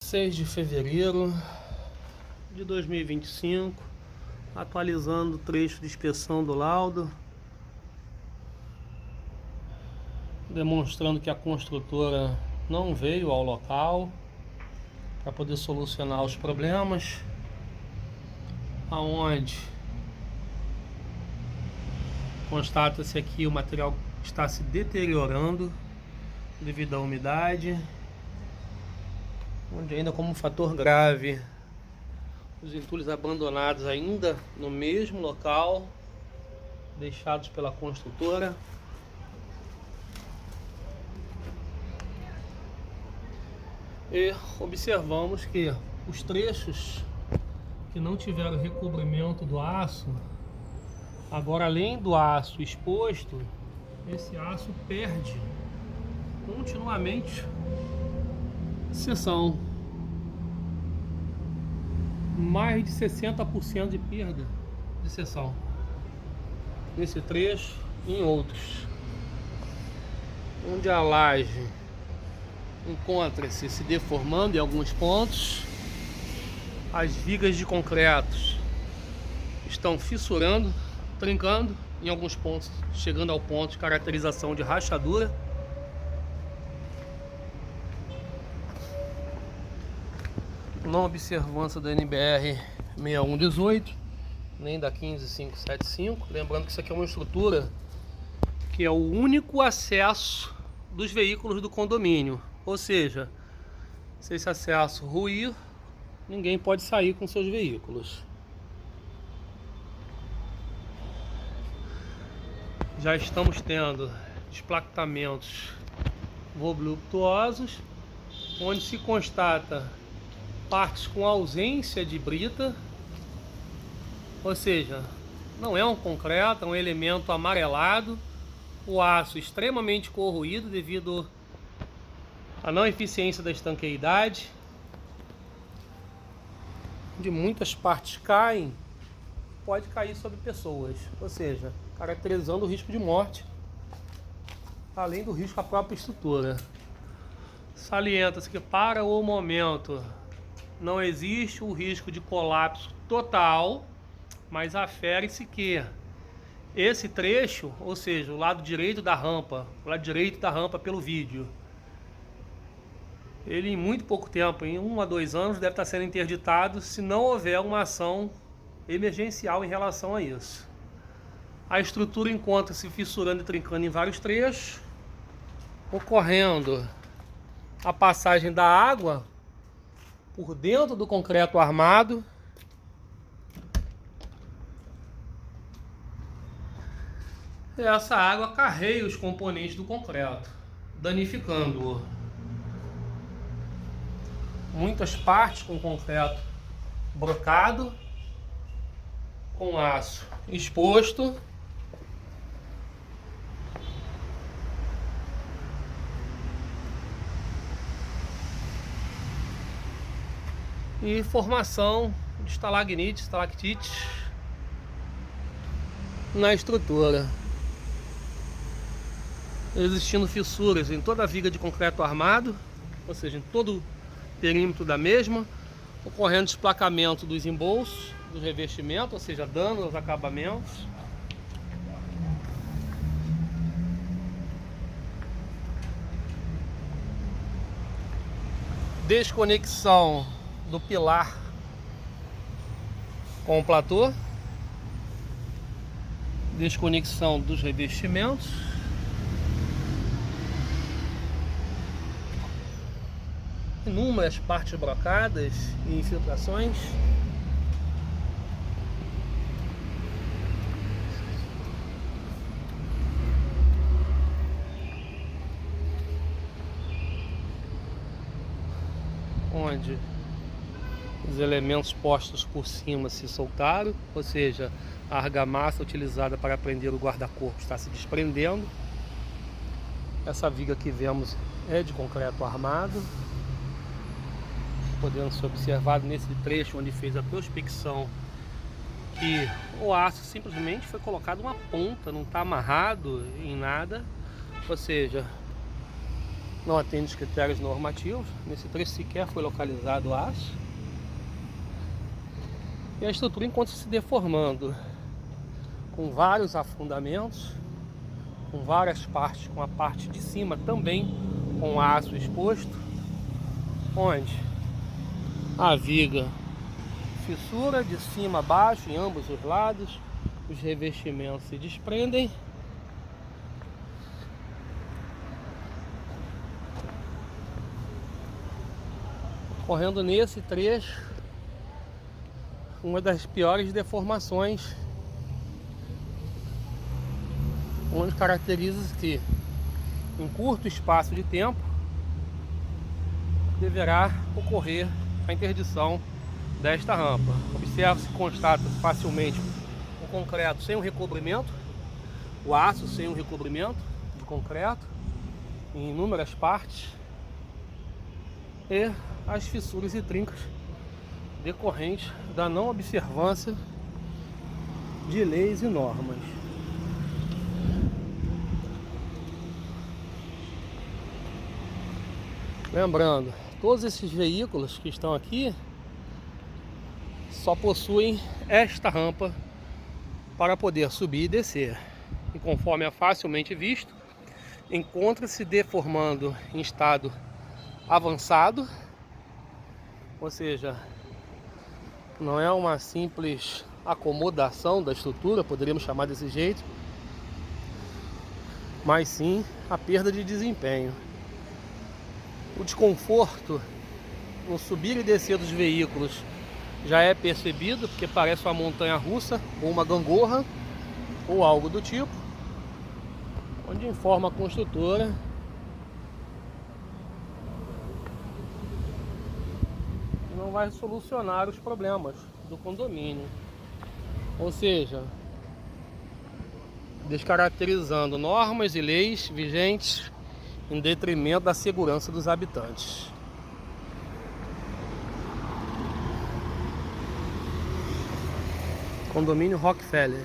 6 de fevereiro de 2025, atualizando o trecho de inspeção do laudo, demonstrando que a construtora não veio ao local para poder solucionar os problemas, aonde constata-se aqui o material está se deteriorando devido à umidade, onde ainda como fator grave os entulhos abandonados ainda no mesmo local, deixados pela construtora. E observamos que os trechos que não tiveram recobrimento do aço, agora além do aço exposto, esse aço perde continuamente seção. Mais de 60% de perda de seção nesse trecho e em outros, onde a laje encontra-se se deformando em alguns pontos, as vigas de concreto estão fissurando, trincando em alguns pontos, chegando ao ponto de caracterização de rachadura. Não observância da NBR 6118, nem da 15575. Lembrando que isso aqui é uma estrutura que é o único acesso dos veículos do condomínio. Ou seja, se esse acesso ruir, ninguém pode sair com seus veículos. Já estamos tendo desplacamentos voluptuosos, onde se constata partes com ausência de brita, ou seja, não é um concreto, é um elemento amarelado, o aço extremamente corroído devido à não eficiência da estanqueidade, de muitas partes caem, pode cair sobre pessoas, ou seja, caracterizando o risco de morte, além do risco à própria estrutura. Salienta-se que para o momento não existe o risco de colapso total, mas afere-se que esse trecho, ou seja, o lado direito da rampa, pelo vídeo, ele em muito pouco tempo, em 1 a 2 anos, deve estar sendo interditado se não houver uma ação emergencial em relação a isso. A estrutura encontra-se fissurando e trincando em vários trechos, ocorrendo a passagem da água por dentro do concreto armado, e essa água carrega os componentes do concreto, danificando-o. Muitas partes com concreto brocado, com aço exposto, e formação de estalactite na estrutura, existindo fissuras em toda a viga de concreto armado, ou seja, em todo o perímetro da mesma, ocorrendo desplacamento dos embolsos, do revestimento, ou seja, dano aos acabamentos. Desconexão do pilar com o platô, desconexão dos revestimentos, inúmeras partes brocadas e infiltrações. Onde os elementos postos por cima se soltaram, ou seja, a argamassa utilizada para prender o guarda-corpo está se desprendendo. Essa viga que vemos é de concreto armado, podendo ser observado nesse trecho onde fez a prospecção que o aço simplesmente foi colocado uma ponta, não está amarrado em nada, ou seja, não atende os critérios normativos. Nesse trecho sequer foi localizado aço. E a estrutura encontra-se se deformando, com vários afundamentos, com várias partes, com a parte de cima também com aço exposto, onde a viga fissura de cima a baixo em ambos os lados, os revestimentos se desprendem. Correndo nesse trecho, uma das piores deformações, onde caracteriza que em curto espaço de tempo deverá ocorrer a interdição desta rampa. Observa-se, constata facilmente o concreto sem o recobrimento, o aço sem o recobrimento de concreto em inúmeras partes, e as fissuras e trincas decorrentes da não observância de leis e normas. Lembrando, todos esses veículos que estão aqui só possuem esta rampa para poder subir e descer. E conforme é facilmente visto, encontra-se deformando em estado avançado, ou seja, não é uma simples acomodação da estrutura, poderíamos chamar desse jeito, mas sim a perda de desempenho. O desconforto no subir e descer dos veículos já é percebido, porque parece uma montanha russa ou uma gangorra ou algo do tipo, onde informa a construtora que não vai solucionar os problemas do condomínio, ou seja, descaracterizando normas e leis vigentes em detrimento da segurança dos habitantes. Condomínio Rockefeller.